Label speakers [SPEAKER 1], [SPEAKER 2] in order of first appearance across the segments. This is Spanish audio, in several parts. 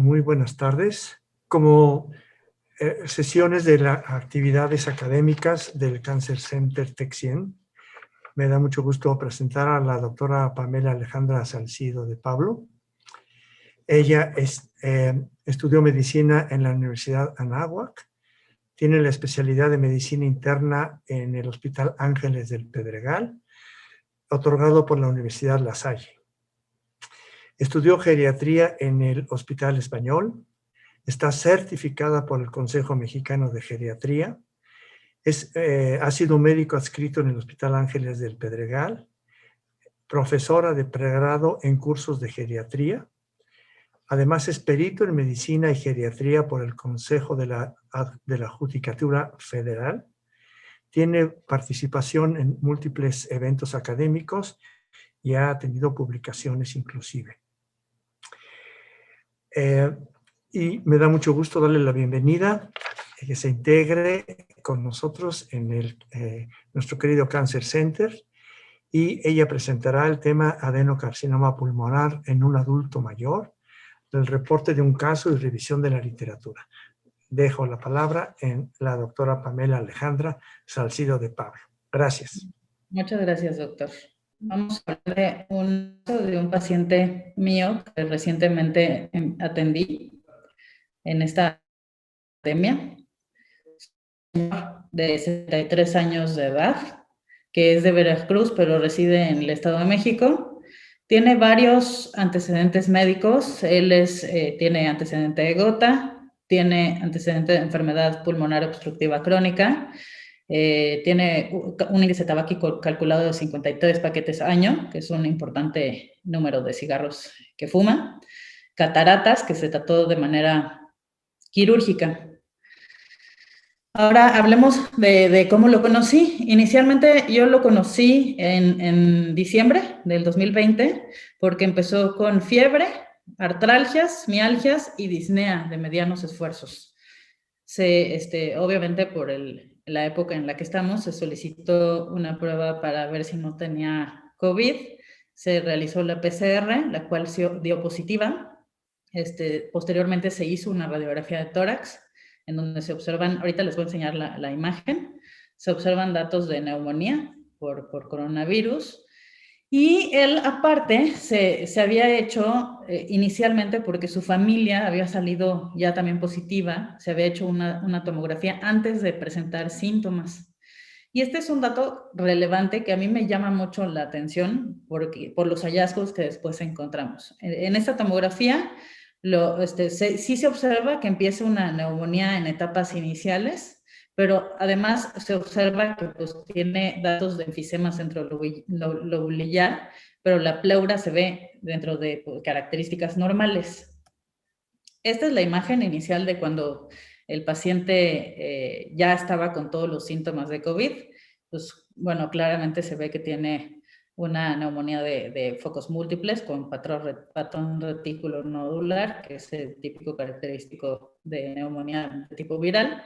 [SPEAKER 1] muy buenas tardes. Como sesiones de las actividades académicas del Cancer Center TEC-100, me da mucho gusto presentar a la doctora Pamela Alejandra Salcido de Pablo. Ella estudió medicina en la Universidad Anáhuac, tiene la especialidad de medicina interna en el Hospital Ángeles del Pedregal, otorgado por la Universidad La Salle. Estudió geriatría en el Hospital Español, está certificada por el Consejo Mexicano de Geriatría, ha sido médico adscrito en el Hospital Ángeles del Pedregal, profesora de pregrado en cursos de geriatría, además es perito en medicina y geriatría por el Consejo de la Judicatura Federal, tiene participación en múltiples eventos académicos y ha tenido publicaciones inclusive. Y me da mucho gusto darle la bienvenida, que se integre con nosotros en nuestro querido Cancer Center, y ella presentará el tema adenocarcinoma pulmonar en un adulto mayor, el reporte de un caso y revisión de la literatura. Dejo la palabra en la doctora Pamela Alejandra Salcido de Pablo. Gracias.
[SPEAKER 2] Muchas gracias, doctor. Vamos a hablar de un paciente mío que recientemente atendí en esta pandemia, de 63 años de edad, que es de Veracruz, pero reside en el Estado de México. Tiene varios antecedentes médicos. Él tiene antecedente de gota, tiene antecedente de enfermedad pulmonar obstructiva crónica, tiene un índice tabáquico calculado de 53 paquetes año, que es un importante número de cigarros que fuma, cataratas, que se trató de manera quirúrgica. Ahora hablemos de cómo lo conocí. Inicialmente yo lo conocí en diciembre del 2020 porque empezó con fiebre, artralgias, mialgias y disnea de medianos esfuerzos. Obviamente por la época en la que estamos se solicitó una prueba para ver si no tenía COVID. Se realizó la PCR, la cual dio positiva. Posteriormente se hizo una radiografía de tórax, en donde se observan, ahorita les voy a enseñar la imagen, se observan datos de neumonía por coronavirus. Y él, aparte, se había hecho inicialmente porque su familia había salido ya también positiva, se había hecho una tomografía antes de presentar síntomas. Y este es un dato relevante que a mí me llama mucho la atención por los hallazgos que después encontramos. En esta tomografía, sí se observa que empieza una neumonía en etapas iniciales, pero además se observa que pues, tiene datos de enfisema centrolobulillar, pero la pleura se ve dentro de características normales. Esta es la imagen inicial de cuando el paciente ya estaba con todos los síntomas de COVID. Pues, bueno, claramente se ve que tiene una neumonía de focos múltiples con patrón retículo nodular, que es el típico característico de neumonía de tipo viral.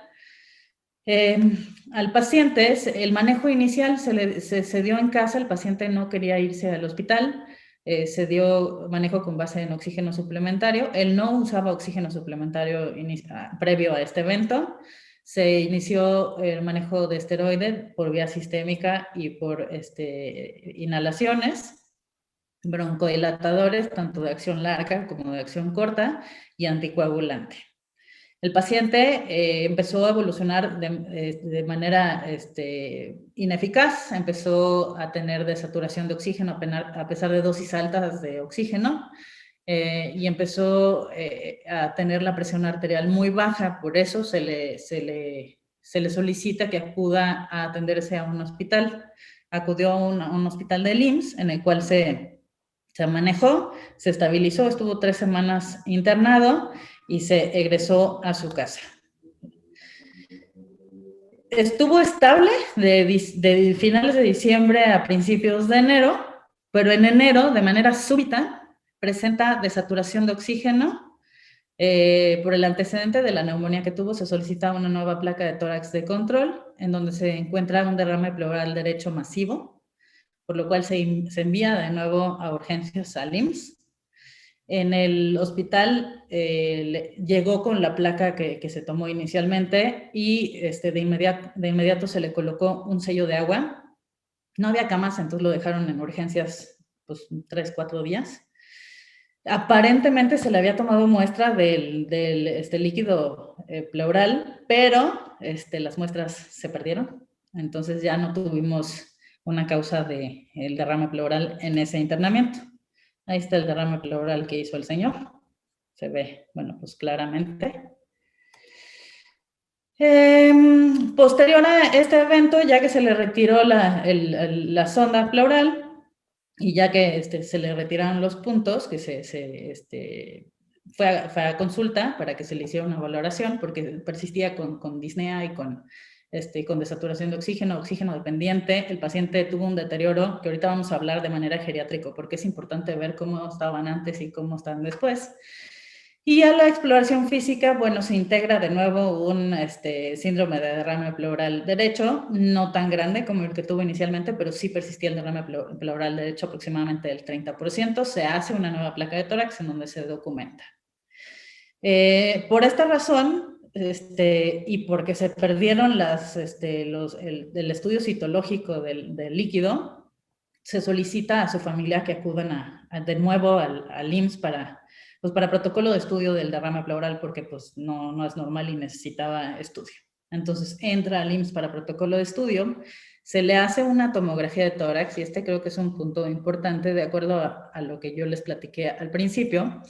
[SPEAKER 2] Al paciente, el manejo inicial se dio en casa, el paciente no quería irse al hospital, se dio manejo con base en oxígeno suplementario. Él no usaba oxígeno suplementario previo a este evento. Se inició el manejo de esteroide por vía sistémica y por inhalaciones, broncodilatadores, tanto de acción larga como de acción corta, y anticoagulante. El paciente empezó a evolucionar de manera ineficaz, empezó a tener desaturación de oxígeno a pesar de dosis altas de oxígeno y empezó a tener la presión arterial muy baja, por eso se le solicita que acuda a atenderse a un hospital. Acudió a un hospital del IMSS en el cual se manejó, se estabilizó, estuvo 3 semanas internado y se egresó a su casa. Estuvo estable de finales de diciembre a principios de enero, pero en enero, de manera súbita, presenta desaturación de oxígeno. Por el antecedente de la neumonía que tuvo, se solicita una nueva placa de tórax de control, en donde se encuentra un derrame pleural derecho masivo, por lo cual se envía de nuevo a urgencias al IMSS. En el hospital llegó con la placa que se tomó inicialmente y de inmediato se le colocó un sello de agua. No había camas, entonces lo dejaron en urgencias pues 3, 4 días. Aparentemente se le había tomado muestra del líquido pleural, pero las muestras se perdieron. Entonces ya no tuvimos una causa del derrame pleural en ese internamiento. Ahí está el derrame pleural que hizo el señor. Se ve, bueno, pues claramente. Posterior a este evento, ya que se le retiró la sonda pleural y ya que se le retiraron los puntos, que fue a consulta para que se le hiciera una valoración, porque persistía con disnea y con desaturación de oxígeno dependiente. El paciente tuvo un deterioro, que ahorita vamos a hablar de manera geriátrica, porque es importante ver cómo estaban antes y cómo están después. Y a la exploración física, bueno, se integra de nuevo un síndrome de derrame pleural derecho, no tan grande como el que tuvo inicialmente, pero sí persistía el derrame pleural derecho aproximadamente del 30%. Se hace una nueva placa de tórax en donde se documenta. Por esta razón, y porque se perdieron el estudio citológico del líquido, se solicita a su familia que acudan de nuevo al IMSS para protocolo de estudio del derrame pleural, porque pues no es normal y necesitaba estudio. Entonces entra al IMSS para protocolo de estudio, se le hace una tomografía de tórax, y creo que es un punto importante de acuerdo a lo que yo les platiqué al principio.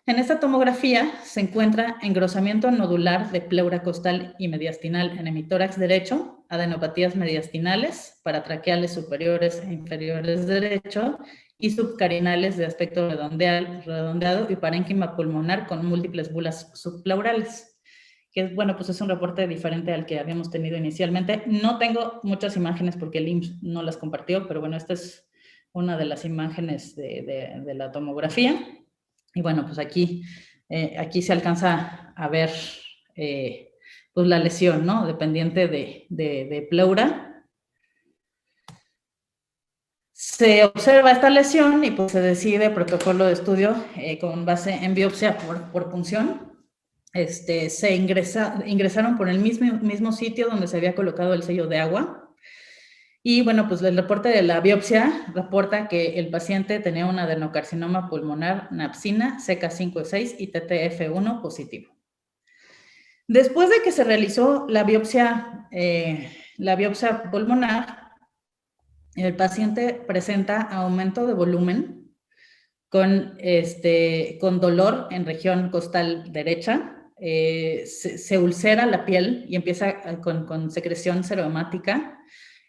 [SPEAKER 2] En esta tomografía se encuentra engrosamiento nodular de pleura costal y mediastinal en hemitórax derecho, adenopatías mediastinales, paratraqueales superiores e inferiores derecho y subcarinales de aspecto redondeado y parénquima pulmonar con múltiples bulas subpleurales. Que bueno, pues es un reporte diferente al que habíamos tenido inicialmente. No tengo muchas imágenes porque el IMSS no las compartió, pero bueno, esta es una de las imágenes de la tomografía. Y bueno, pues aquí se alcanza a ver pues la lesión, ¿no? Dependiente de pleura. Se observa esta lesión y pues se decide protocolo de estudio con base en biopsia por punción. Se ingresaron por el mismo sitio donde se había colocado el sello de agua. Y bueno, pues el reporte de la biopsia reporta que el paciente tenía un adenocarcinoma pulmonar NAPSINA CK5-6 y TTF1 positivo. Después de que se realizó la biopsia pulmonar, el paciente presenta aumento de volumen con dolor en región costal derecha, se ulcera la piel y empieza con secreción serohemática,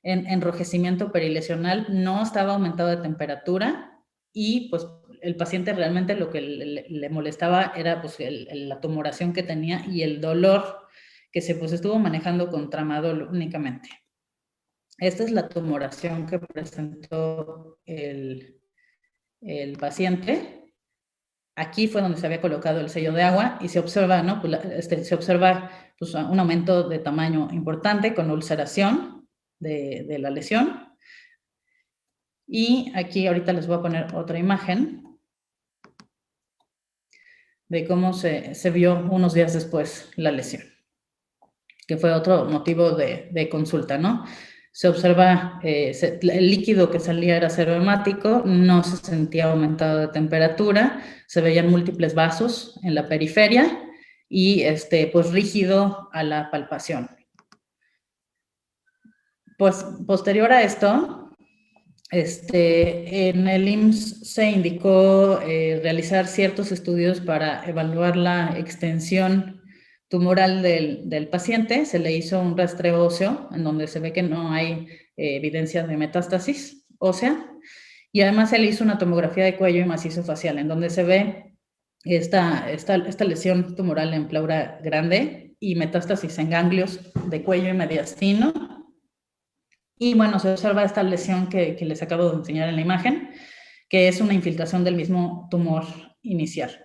[SPEAKER 2] enrojecimiento perilesional, no estaba aumentado de temperatura y pues el paciente realmente lo que le molestaba era pues la tumoración que tenía y el dolor que se pues estuvo manejando con tramadol únicamente. Esta es la tumoración que presentó el paciente. Aquí fue donde se había colocado el sello de agua y se observa, ¿no? Pues, se observa pues, un aumento de tamaño importante con ulceración de la lesión. Y aquí ahorita les voy a poner otra imagen de cómo se vio unos días después la lesión, que fue otro motivo de consulta, ¿no? Se observa, el líquido que salía era serohemático, no se sentía aumentado de temperatura, se veían múltiples vasos en la periferia y pues rígido a la palpación. Pues posterior a esto, en el IMSS se indicó realizar ciertos estudios para evaluar la extensión tumoral del paciente. Se le hizo un rastreo óseo en donde se ve que no hay evidencia de metástasis ósea y además se le hizo una tomografía de cuello y macizo facial en donde se ve esta lesión tumoral en pleura grande y metástasis en ganglios de cuello y mediastino. Y bueno, se observa esta lesión que les acabo de enseñar en la imagen, que es una infiltración del mismo tumor inicial.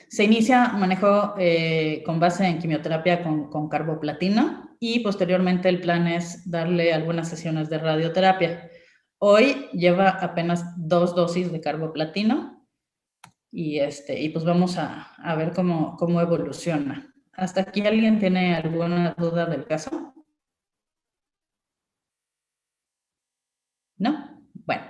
[SPEAKER 2] Se inicia manejo con base en quimioterapia con carboplatino y posteriormente el plan es darle algunas sesiones de radioterapia. Hoy lleva apenas 2 dosis de carboplatino y pues vamos a ver cómo evoluciona. ¿Hasta aquí alguien tiene alguna duda del caso? ¿No? Bueno.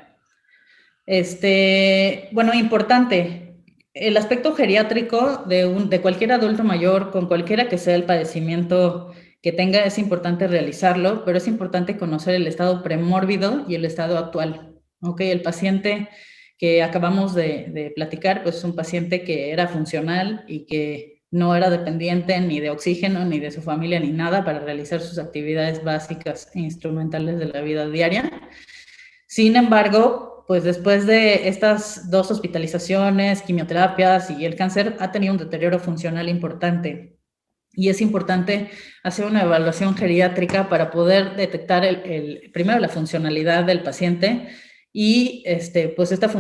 [SPEAKER 2] Bueno, importante, el aspecto geriátrico de cualquier adulto mayor, con cualquiera que sea el padecimiento que tenga, es importante realizarlo, pero es importante conocer el estado premórbido y el estado actual. ¿Ok? El paciente que acabamos de platicar, pues es un paciente que era funcional y que no era dependiente ni de oxígeno, ni de su familia, ni nada para realizar sus actividades básicas e instrumentales de la vida diaria. Sin embargo, pues después de estas 2 hospitalizaciones, quimioterapias y el cáncer, ha tenido un deterioro funcional importante. Y es importante hacer una evaluación geriátrica para poder detectar primero la funcionalidad del paciente y pues estas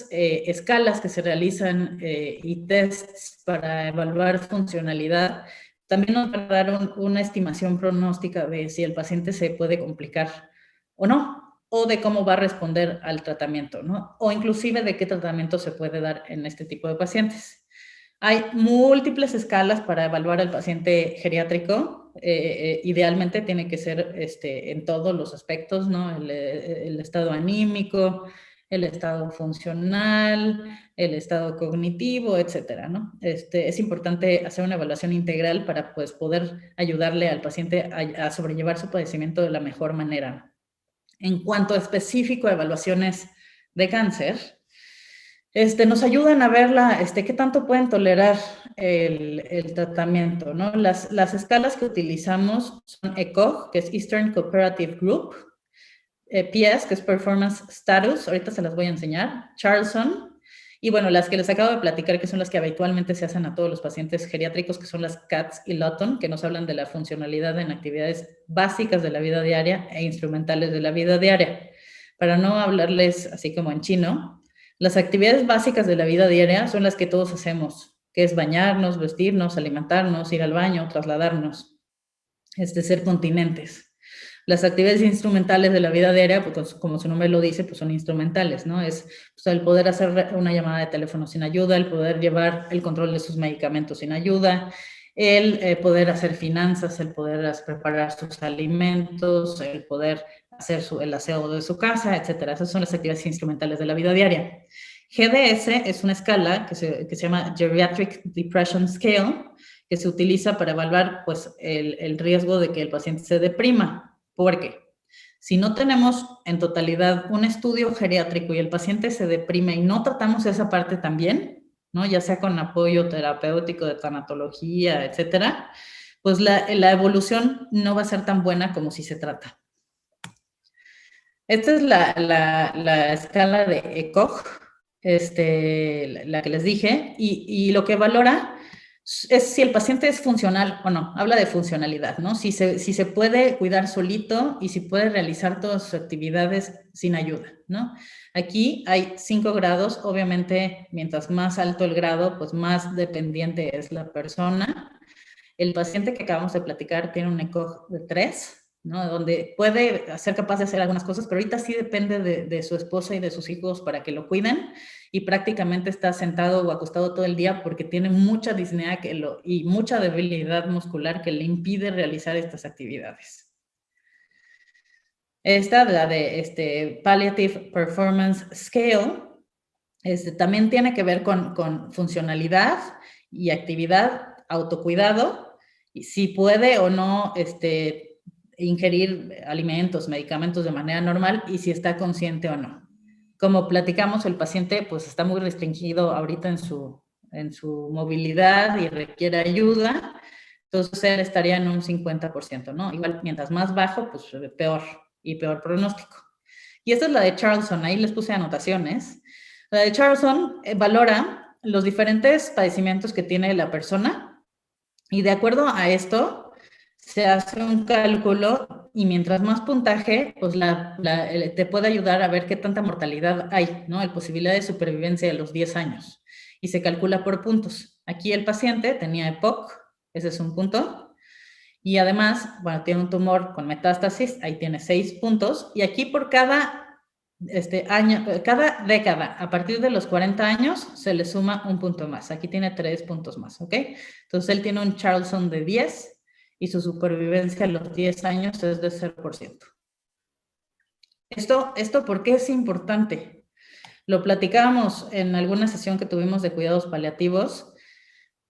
[SPEAKER 2] escalas que se realizan y tests para evaluar funcionalidad también nos van a dar una estimación pronóstica de si el paciente se puede complicar o no, o de cómo va a responder al tratamiento, ¿no? O inclusive de qué tratamiento se puede dar en este tipo de pacientes. Hay múltiples escalas para evaluar al paciente geriátrico. Idealmente tiene que ser en todos los aspectos, ¿no? El estado anímico, el estado funcional, el estado cognitivo, etcétera, ¿no? Es importante hacer una evaluación integral para pues, poder ayudarle al paciente a sobrellevar su padecimiento de la mejor manera. En cuanto a específico a evaluaciones de cáncer, nos ayudan a ver qué tanto pueden tolerar el tratamiento, ¿no? Las escalas que utilizamos son ECOG, que es Eastern Cooperative Group, PS, que es Performance Status, ahorita se las voy a enseñar, Charlson, y bueno, las que les acabo de platicar, que son las que habitualmente se hacen a todos los pacientes geriátricos, que son las CATS y Lawton, que nos hablan de la funcionalidad en actividades básicas de la vida diaria e instrumentales de la vida diaria. Para no hablarles así como en chino, las actividades básicas de la vida diaria son las que todos hacemos, que es bañarnos, vestirnos, alimentarnos, ir al baño, trasladarnos, ser continentes. Las actividades instrumentales de la vida diaria, pues, como su nombre lo dice, pues son instrumentales, ¿no? Es pues, el poder hacer una llamada de teléfono sin ayuda, el poder llevar el control de sus medicamentos sin ayuda, el poder hacer finanzas, el poder preparar sus alimentos, el poder hacer el aseo de su casa, etcétera. Esas son las actividades instrumentales de la vida diaria. GDS es una escala que se llama Geriatric Depression Scale, que se utiliza para evaluar pues, el riesgo de que el paciente se deprima. Porque si no tenemos en totalidad un estudio geriátrico y el paciente se deprime y no tratamos esa parte también, ¿no? Ya sea con apoyo terapéutico de tanatología, etcétera, pues la evolución no va a ser tan buena como si se trata. Esta es la escala de ECOG, la que les dije, y lo que valora es si el paciente es funcional o no. Habla de funcionalidad, ¿no? Si se puede cuidar solito y si puede realizar todas sus actividades sin ayuda, ¿no? Aquí hay 5 grados. Obviamente, mientras más alto el grado, pues más dependiente es la persona. El paciente que acabamos de platicar tiene un ECOG de 3, ¿no? Donde puede ser capaz de hacer algunas cosas, pero ahorita sí depende de su esposa y de sus hijos para que lo cuiden y prácticamente está sentado o acostado todo el día porque tiene mucha disnea y mucha debilidad muscular que le impide realizar estas actividades. Esta, la de Palliative Performance Scale, también tiene que ver con funcionalidad y actividad, autocuidado, y si puede o no ingerir alimentos, medicamentos de manera normal y si está consciente o no. Como platicamos, el paciente pues está muy restringido ahorita en su movilidad y requiere ayuda, entonces él estaría en un 50%, ¿no? Igual, mientras más bajo, pues peor y peor pronóstico. Y esta es la de Charlson, ahí les puse anotaciones. La de Charlson valora los diferentes padecimientos que tiene la persona y de acuerdo a esto se hace un cálculo y mientras más puntaje, pues te puede ayudar a ver qué tanta mortalidad hay, ¿no? La posibilidad de supervivencia a los 10 años y se calcula por puntos. Aquí el paciente tenía EPOC, ese es un punto, y además, bueno, tiene un tumor con metástasis, ahí tiene 6 puntos, y aquí por cada cada década, a partir de los 40 años, se le suma un punto más. Aquí tiene 3 puntos más, ¿ok? Entonces, él tiene un Charlson de 10 y su supervivencia a los 10 años es de 0%. ¿Esto por qué es importante? Lo platicábamos en alguna sesión que tuvimos de cuidados paliativos.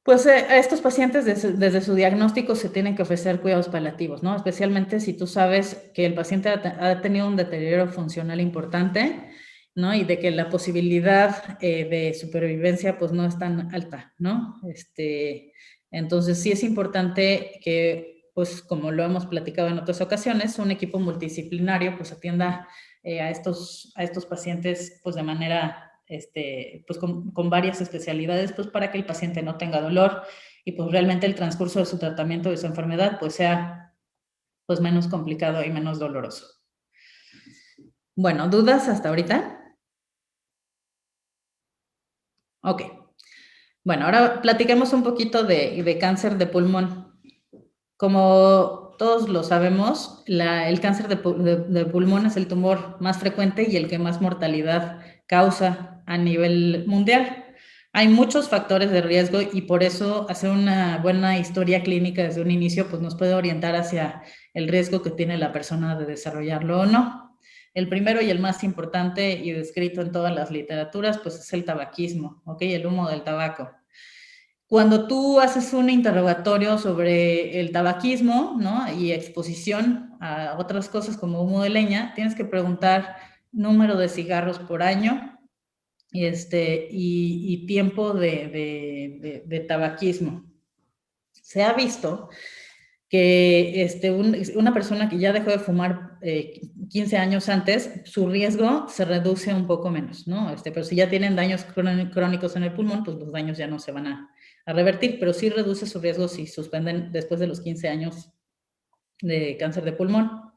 [SPEAKER 2] Pues a estos pacientes desde su diagnóstico se tienen que ofrecer cuidados paliativos, ¿no? Especialmente si tú sabes que el paciente ha tenido un deterioro funcional importante, ¿no? Y de que la posibilidad de supervivencia pues no es tan alta, ¿no? Entonces sí es importante que, pues como lo hemos platicado en otras ocasiones, un equipo multidisciplinario pues atienda a estos pacientes pues de manera pues con varias especialidades, pues para que el paciente no tenga dolor y pues realmente el transcurso de su tratamiento de su enfermedad pues sea pues menos complicado y menos doloroso. Bueno, ¿dudas hasta ahorita? Ok. Bueno, ahora platiquemos un poquito de cáncer de pulmón. Como todos lo sabemos, el cáncer de pulmón es el tumor más frecuente y el que más mortalidad causa a nivel mundial. Hay muchos factores de riesgo y por eso hacer una buena historia clínica desde un inicio pues nos puede orientar hacia el riesgo que tiene la persona de desarrollarlo o no. El primero y el más importante y descrito en todas las literaturas pues es el tabaquismo, ¿ok? El humo del tabaco. Cuando tú haces un interrogatorio sobre el tabaquismo, ¿no? Y exposición a otras cosas como humo de leña, tienes que preguntar número de cigarros por año y tiempo de tabaquismo. Se ha visto que una persona que ya dejó de fumar 15 años antes, su riesgo se reduce un poco menos, ¿no? Pero si ya tienen daños crónicos en el pulmón, pues los daños ya no se van a revertir, pero sí reduce su riesgo si suspenden después de los 15 años de cáncer de pulmón.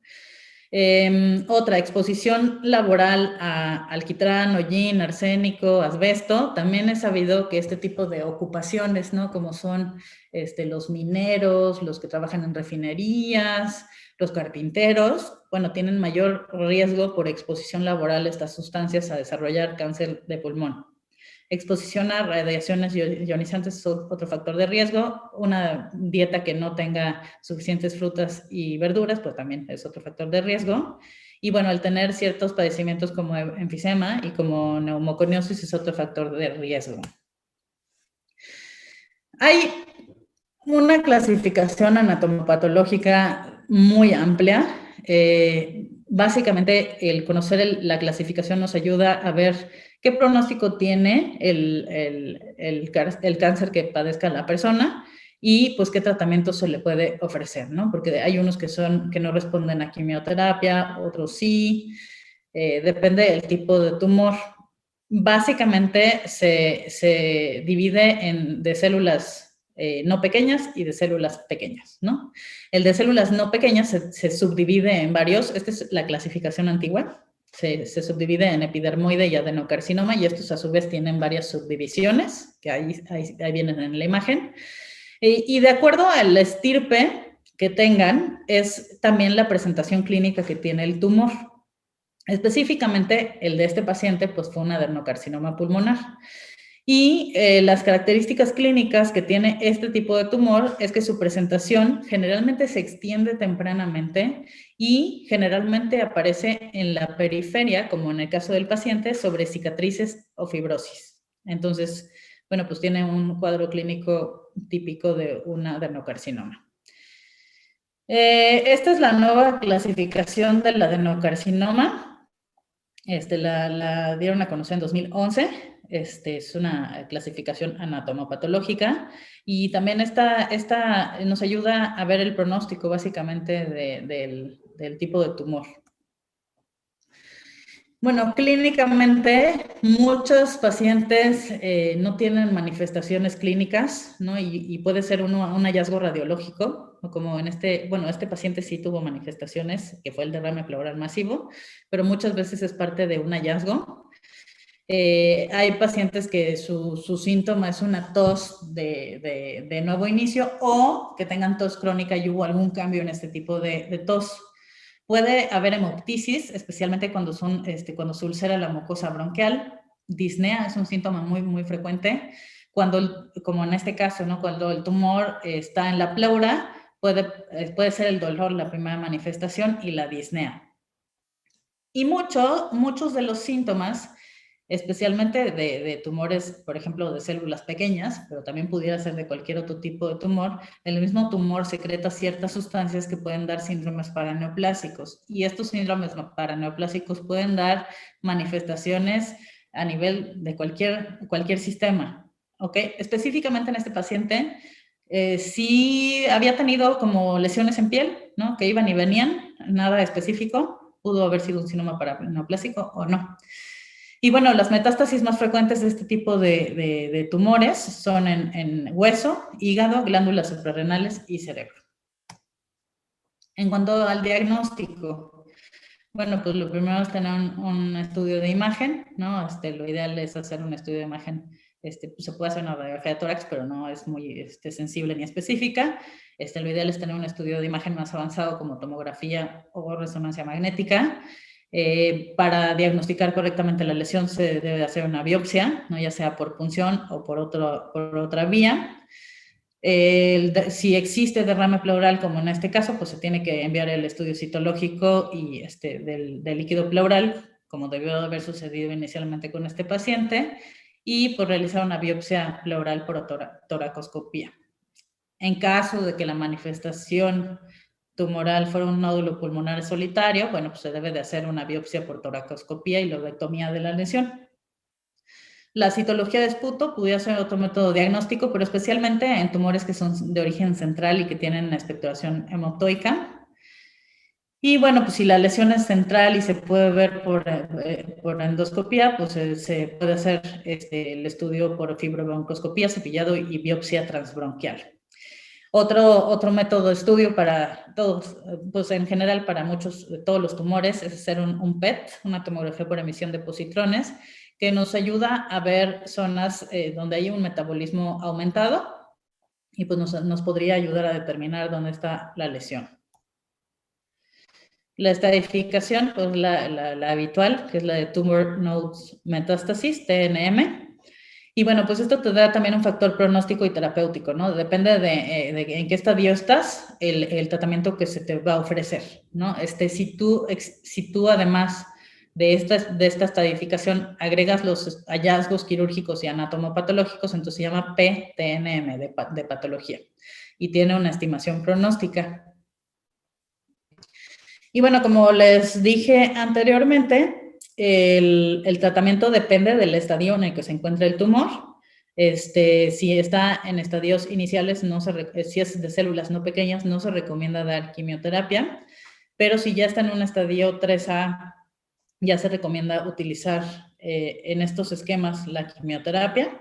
[SPEAKER 2] Otra, exposición laboral a alquitrán, hollín, arsénico, asbesto. También he sabido que este tipo de ocupaciones, ¿no? Como son los mineros, los que trabajan en refinerías, los carpinteros, bueno, tienen mayor riesgo por exposición laboral a estas sustancias a desarrollar cáncer de pulmón. Exposición a radiaciones ionizantes es otro factor de riesgo. Una dieta que no tenga suficientes frutas y verduras, pues también es otro factor de riesgo. Y bueno, el tener ciertos padecimientos como enfisema y como neumoconiosis es otro factor de riesgo. Hay una clasificación anatomopatológica muy amplia. Básicamente, el conocer la clasificación nos ayuda a ver qué pronóstico tiene el cáncer que padezca la persona y pues qué tratamiento se le puede ofrecer, ¿no? Porque hay unos que no responden a quimioterapia, otros sí, depende del tipo de tumor. Básicamente se divide de células no pequeñas y de células pequeñas, ¿no? El de células no pequeñas se subdivide en varios. Esta es la clasificación antigua. Se subdivide en epidermoide y adenocarcinoma y estos a su vez tienen varias subdivisiones, que ahí vienen en la imagen. Y de acuerdo al estirpe que tengan, es también la presentación clínica que tiene el tumor. Específicamente, el de este paciente pues, fue un adenocarcinoma pulmonar. Y las características clínicas que tiene este tipo de tumor es que su presentación generalmente se extiende tempranamente y generalmente aparece en la periferia, como en el caso del paciente, sobre cicatrices o fibrosis. Entonces, bueno, pues tiene un cuadro clínico típico de un adenocarcinoma. Esta es la nueva clasificación del adenocarcinoma. La dieron a conocer en 2011. Es una clasificación anatomopatológica y también esta nos ayuda a ver el pronóstico básicamente del tipo de tumor. Bueno, clínicamente muchos pacientes no tienen manifestaciones clínicas, ¿no? Y puede ser un hallazgo radiológico, ¿no? Como este paciente sí tuvo manifestaciones, que fue el derrame pleural masivo, pero muchas veces es parte de un hallazgo. Hay pacientes que su síntoma es una tos de nuevo inicio o que tengan tos crónica y hubo algún cambio en este tipo de tos. Puede haber hemoptisis, especialmente cuando se ulcera la mucosa bronquial. Disnea es un síntoma muy, muy frecuente. Como en este caso, ¿no? Cuando el tumor está en la pleura, puede ser el dolor la primera manifestación y la disnea. Y muchos de los síntomas, especialmente de tumores, por ejemplo, de células pequeñas, pero también pudiera ser de cualquier otro tipo de tumor, el mismo tumor secreta ciertas sustancias que pueden dar síndromes paraneoplásicos. Y estos síndromes paraneoplásicos pueden dar manifestaciones a nivel de cualquier sistema. ¿Ok? Específicamente en este paciente, sí había tenido como lesiones en piel, ¿no? Que iban y venían, nada específico. Pudo haber sido un síndrome paraneoplásico o no. Y bueno, las metástasis más frecuentes de este tipo de tumores son en hueso, hígado, glándulas suprarrenales y cerebro. En cuanto al diagnóstico, bueno, pues lo primero es tener un estudio de imagen, ¿no? Lo ideal es hacer un estudio de imagen. Pues se puede hacer una radiografía de tórax, pero no es muy sensible ni específica. Lo ideal es tener un estudio de imagen más avanzado como tomografía o resonancia magnética. Para diagnosticar correctamente la lesión se debe hacer una biopsia, ¿no? Ya sea por punción o por otra vía. Si existe derrame pleural, como en este caso, pues se tiene que enviar el estudio citológico y del líquido pleural, como debió haber sucedido inicialmente con este paciente, y pues realizar una biopsia pleural por toracoscopía. En caso de que la manifestación tumoral fuera un nódulo pulmonar solitario, bueno, pues se debe de hacer una biopsia por toracoscopía y lobectomía de la lesión. La citología de esputo pudiera ser otro método diagnóstico, pero especialmente en tumores que son de origen central y que tienen una expectoración hematoica. Y bueno, pues si la lesión es central y se puede ver por endoscopía, pues se puede hacer el estudio por fibrobroncoscopía, cepillado y biopsia transbronquial. Otro método de estudio para todos, pues en general para todos los tumores, es hacer un PET, una tomografía por emisión de positrones, que nos ayuda a ver zonas donde hay un metabolismo aumentado y pues nos podría ayudar a determinar dónde está la lesión. La estadificación, pues la habitual, que es la de Tumor Nodes Metastasis, TNM. Y bueno, pues esto te da también un factor pronóstico y terapéutico, ¿no? Depende de en qué estadio estás, el tratamiento que se te va a ofrecer, ¿no? Si tú además de esta estadificación agregas los hallazgos quirúrgicos y anatomopatológicos, entonces se llama PTNM de patología y tiene una estimación pronóstica. Y bueno, como les dije anteriormente, el tratamiento depende del estadio en el que se encuentra el tumor. Si está en estadios iniciales, si es de células no pequeñas, no se recomienda dar quimioterapia, pero si ya está en un estadio 3A, ya se recomienda utilizar en estos esquemas la quimioterapia.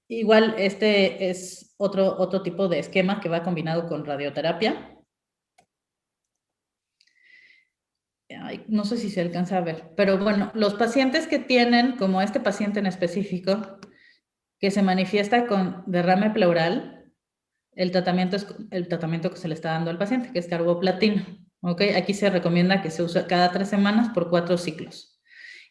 [SPEAKER 2] Igual este es otro tipo de esquema que va combinado con radioterapia. Ay, no sé si se alcanza a ver, pero bueno, los pacientes que tienen, como este paciente en específico, que se manifiesta con derrame pleural, el tratamiento es el tratamiento que se le está dando al paciente, que es carboplatino. ¿Ok? Aquí se recomienda que se use cada 3 semanas por 4 ciclos.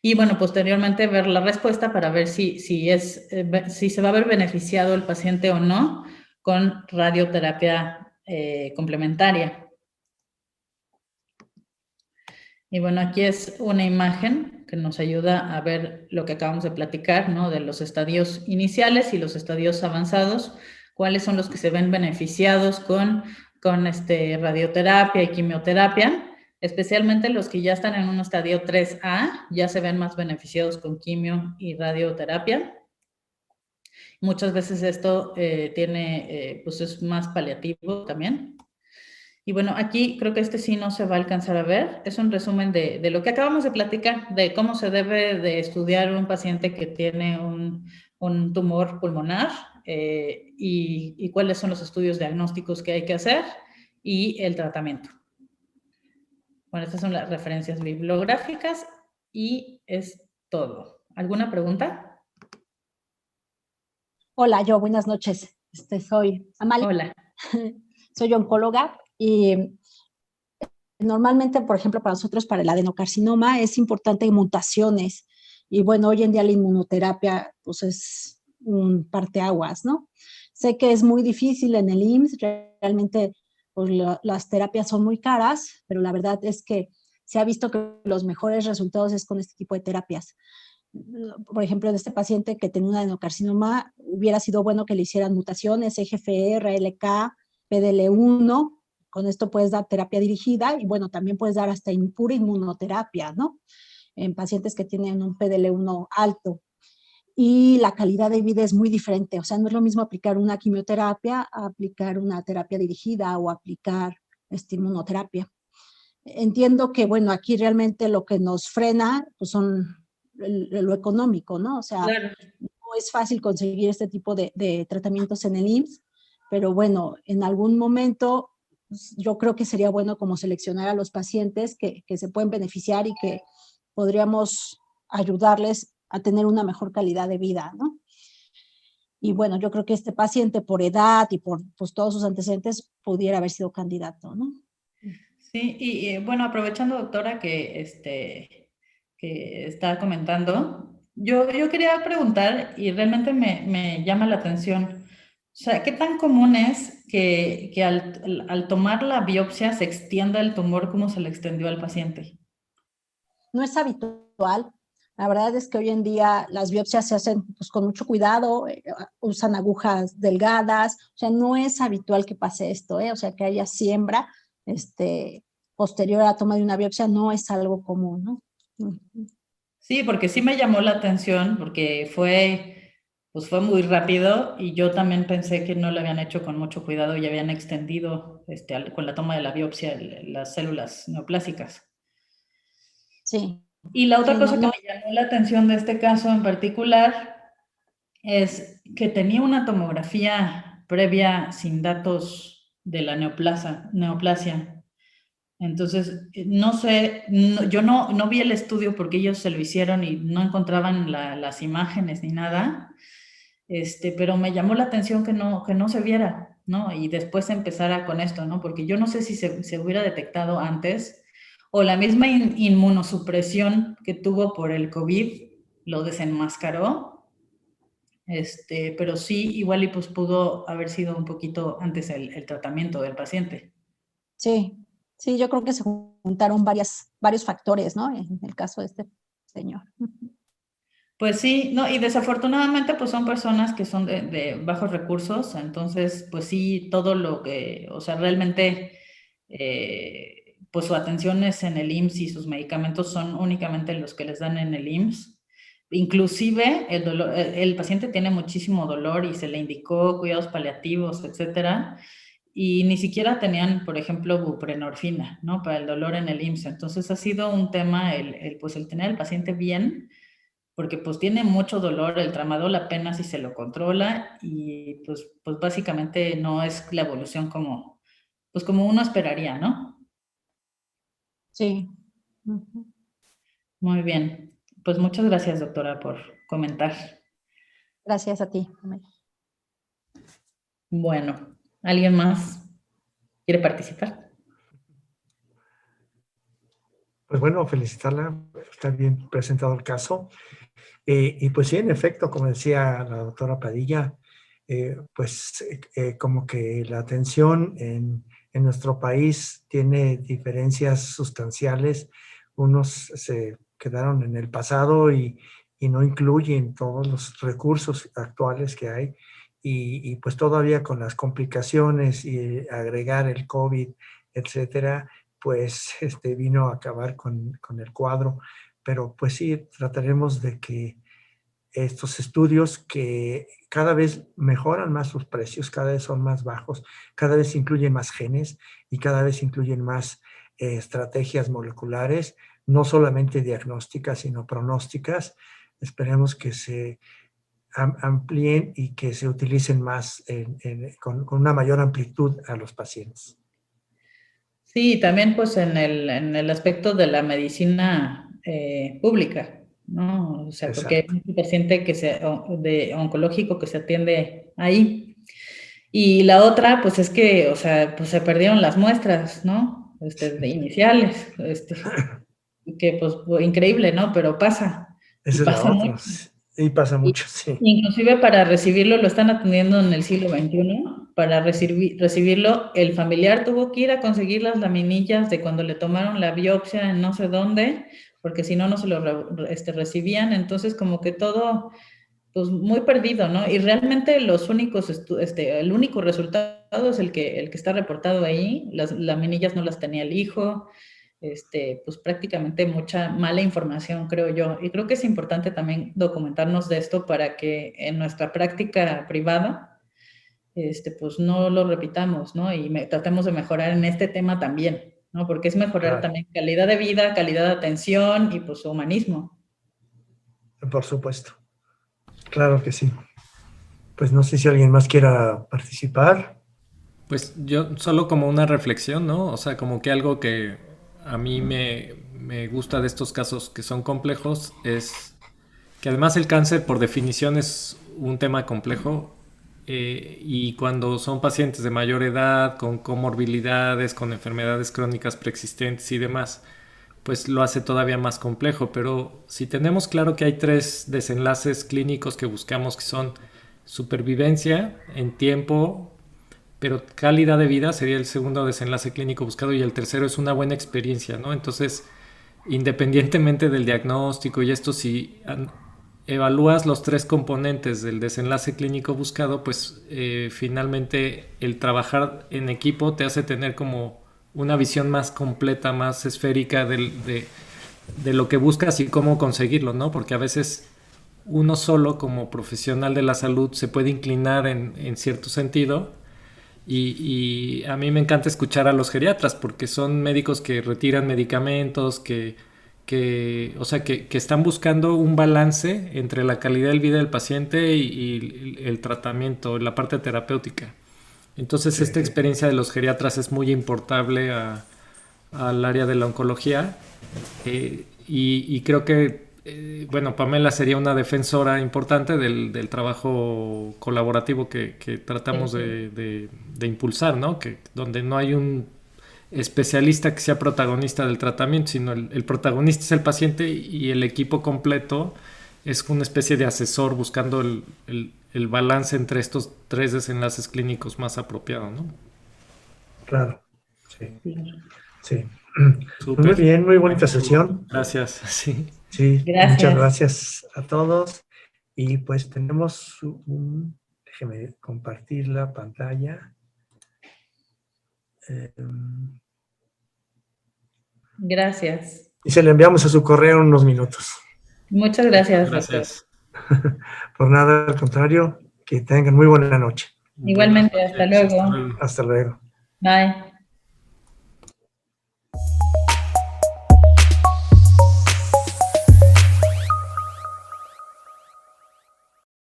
[SPEAKER 2] Y bueno, posteriormente ver la respuesta para ver si se va a ver beneficiado el paciente o no con radioterapia complementaria. Y bueno, aquí es una imagen que nos ayuda a ver lo que acabamos de platicar, ¿no? De los estadios iniciales y los estadios avanzados, cuáles son los que se ven beneficiados con radioterapia y quimioterapia, especialmente los que ya están en un estadio 3A, ya se ven más beneficiados con quimio y radioterapia. Muchas veces esto pues es más paliativo también. Y bueno, aquí creo que sí no se va a alcanzar a ver. Es un resumen de lo que acabamos de platicar, de cómo se debe de estudiar un paciente que tiene un tumor pulmonar y cuáles son los estudios diagnósticos que hay que hacer y el tratamiento. Bueno, estas son las referencias bibliográficas y es todo. ¿Alguna pregunta?
[SPEAKER 3] Hola, buenas noches. Soy Amalia.
[SPEAKER 2] Hola.
[SPEAKER 3] soy oncóloga y normalmente, por ejemplo, para nosotros, para el adenocarcinoma, es importante mutaciones. Y bueno, hoy en día la inmunoterapia, pues es un parteaguas, ¿no? Sé que es muy difícil en el IMSS, realmente pues, las terapias son muy caras, pero la verdad es que se ha visto que los mejores resultados es con este tipo de terapias. Por ejemplo, en este paciente que tenía un adenocarcinoma, hubiera sido bueno que le hicieran mutaciones, EGFR, LK, PDL1. Con esto puedes dar terapia dirigida y bueno, también puedes dar hasta pura inmunoterapia, ¿no? En pacientes que tienen un PDL1 alto. Y la calidad de vida es muy diferente. O sea, no es lo mismo aplicar una quimioterapia a aplicar una terapia dirigida o aplicar inmunoterapia. Entiendo que, bueno, aquí realmente lo que nos frena pues son lo económico, ¿no? O sea,
[SPEAKER 2] Claro.
[SPEAKER 3] no es fácil conseguir este tipo de tratamientos en el IMSS, pero bueno, en algún momento pues, yo creo que sería bueno como seleccionar a los pacientes que se pueden beneficiar y que podríamos ayudarles a tener una mejor calidad de vida, ¿no? Y bueno, yo creo que este paciente por edad y por pues, todos sus antecedentes pudiera haber sido candidato, ¿no?
[SPEAKER 2] Sí, y bueno, aprovechando, doctora, que está comentando, yo quería preguntar, y realmente me llama la atención, o sea, ¿qué tan común es que al tomar la biopsia se extienda el tumor como se le extendió al paciente?
[SPEAKER 3] No es habitual. La verdad es que hoy en día las biopsias se hacen pues, con mucho cuidado, usan agujas delgadas, o sea, no es habitual que pase esto, o sea, que haya siembra posterior a la toma de una biopsia no es algo común, ¿no?
[SPEAKER 2] Sí, porque sí me llamó la atención, porque pues fue muy rápido y yo también pensé que no lo habían hecho con mucho cuidado y habían extendido con la toma de la biopsia las células neoplásicas.
[SPEAKER 3] Sí.
[SPEAKER 2] Y la otra
[SPEAKER 3] Sí,
[SPEAKER 2] cosa que me llamó la atención de este caso en particular es que tenía una tomografía previa sin datos de la neoplasia. Entonces, no sé, yo no vi el estudio porque ellos se lo hicieron y no encontraban las imágenes ni nada, pero me llamó la atención que no se viera, ¿no? Y después empezara con esto, ¿no? Porque yo no sé si se hubiera detectado antes o la misma inmunosupresión que tuvo por el COVID lo desenmascaró, pero sí, igual y pues pudo haber sido un poquito antes el tratamiento del paciente.
[SPEAKER 3] Sí, sí, yo creo que se juntaron varios factores, ¿no? En el caso de este señor.
[SPEAKER 2] Pues sí, no, y desafortunadamente pues son personas que son de bajos recursos, entonces pues sí, todo lo que, o sea, realmente pues su atención es en el IMSS y sus medicamentos son únicamente los que les dan en el IMSS. Inclusive el paciente tiene muchísimo dolor y se le indicó cuidados paliativos, etcétera, y ni siquiera tenían, por ejemplo, buprenorfina, ¿no? Para el dolor en el IMSS. Entonces ha sido un tema pues el tener al paciente bien porque pues tiene mucho dolor, el tramadol apenas si se lo controla y pues básicamente no es la evolución pues como uno esperaría, ¿no?
[SPEAKER 3] Sí.
[SPEAKER 2] Muy bien. Pues muchas gracias, doctora, por comentar.
[SPEAKER 3] Gracias a ti.
[SPEAKER 2] Bueno, ¿alguien más quiere participar?
[SPEAKER 1] Pues bueno, felicitarla, está bien presentado el caso. Y pues sí, en efecto, como decía la doctora Padilla, como que la atención en nuestro país tiene diferencias sustanciales. Unos se quedaron en el pasado y no incluyen todos los recursos actuales que hay. Y pues todavía con las complicaciones y agregar el COVID, etcétera, pues vino a acabar con el cuadro. Pero pues sí, trataremos de que estos estudios que cada vez mejoran más sus precios, cada vez son más bajos, cada vez incluyen más genes y cada vez incluyen más estrategias moleculares, no solamente diagnósticas, sino pronósticas. Esperemos que se amplíen y que se utilicen más con una mayor amplitud a los pacientes.
[SPEAKER 2] Sí, también pues en el aspecto de la medicina pública, ¿no? O sea, porque hay
[SPEAKER 1] Exacto.
[SPEAKER 2] un paciente oncológico que se atiende ahí. Y la otra, pues es que, o sea, pues se perdieron las muestras, ¿no? De iniciales, que pues fue increíble, ¿no? Pero pasa.
[SPEAKER 1] Esa es la
[SPEAKER 2] Pasa
[SPEAKER 1] otra.
[SPEAKER 2] mucho.
[SPEAKER 1] Y pasa mucho, sí.
[SPEAKER 2] Inclusive para recibirlo lo están atendiendo en el siglo XXI. Para recibirlo, el familiar tuvo que ir a conseguir las laminillas de cuando le tomaron la biopsia en no sé dónde, porque si no, no se lo recibían. Entonces, como que todo, pues muy perdido, ¿no? Y realmente los únicos, el único resultado es el que está reportado ahí. Las laminillas no las tenía el hijo. Pues prácticamente mucha mala información, creo yo. Y creo que es importante también documentarnos de esto para que en nuestra práctica privada, pues no lo repitamos, ¿no? Y tratemos de mejorar en este tema también, ¿no? Porque es mejorar también calidad de vida, calidad de atención y pues humanismo.
[SPEAKER 1] Por supuesto. Claro que sí. Pues no sé si alguien más quiera participar.
[SPEAKER 4] Pues yo solo como una reflexión, ¿no? O sea, como que algo que a mí me gusta de estos casos que son complejos es que además el cáncer por definición es un tema complejo y cuando son pacientes de mayor edad, con comorbilidades, con enfermedades crónicas preexistentes y demás, pues lo hace todavía más complejo. Pero si tenemos claro que hay 3 desenlaces clínicos que buscamos, que son supervivencia en tiempo, pero calidad de vida sería el segundo desenlace clínico buscado, y el tercero es una buena experiencia, ¿no? Entonces, independientemente del diagnóstico y esto, si evalúas los 3 componentes del desenlace clínico buscado, pues finalmente el trabajar en equipo te hace tener como una visión más completa, más esférica de lo que buscas y cómo conseguirlo, ¿no? Porque a veces uno solo como profesional de la salud se puede inclinar en cierto sentido. Y a mí me encanta escuchar a los geriatras porque son médicos que retiran medicamentos, o sea, que están buscando un balance entre la calidad de vida del paciente y el tratamiento, la parte terapéutica. Entonces, esta experiencia de los geriatras es muy importante al área de la oncología y creo que bueno, Pamela sería una defensora importante del trabajo colaborativo que tratamos de impulsar, ¿no? Que donde no hay un especialista que sea protagonista del tratamiento, sino el protagonista es el paciente y el equipo completo es una especie de asesor buscando el balance entre estos 3 desenlaces clínicos más apropiados, ¿no?
[SPEAKER 1] Claro, sí. Sí.
[SPEAKER 4] Súper.
[SPEAKER 1] Muy bien, muy bonita sesión.
[SPEAKER 4] Gracias, sí.
[SPEAKER 1] Sí,
[SPEAKER 2] Gracias.
[SPEAKER 1] muchas gracias a todos. Y pues tenemos déjeme compartir la pantalla.
[SPEAKER 2] Gracias.
[SPEAKER 1] Y se le enviamos a su correo en unos minutos.
[SPEAKER 2] Muchas gracias.
[SPEAKER 4] Gracias.
[SPEAKER 1] Por nada, al contrario, que tengan muy buena noche.
[SPEAKER 2] Igualmente, hasta luego.
[SPEAKER 1] Hasta luego.
[SPEAKER 2] Bye.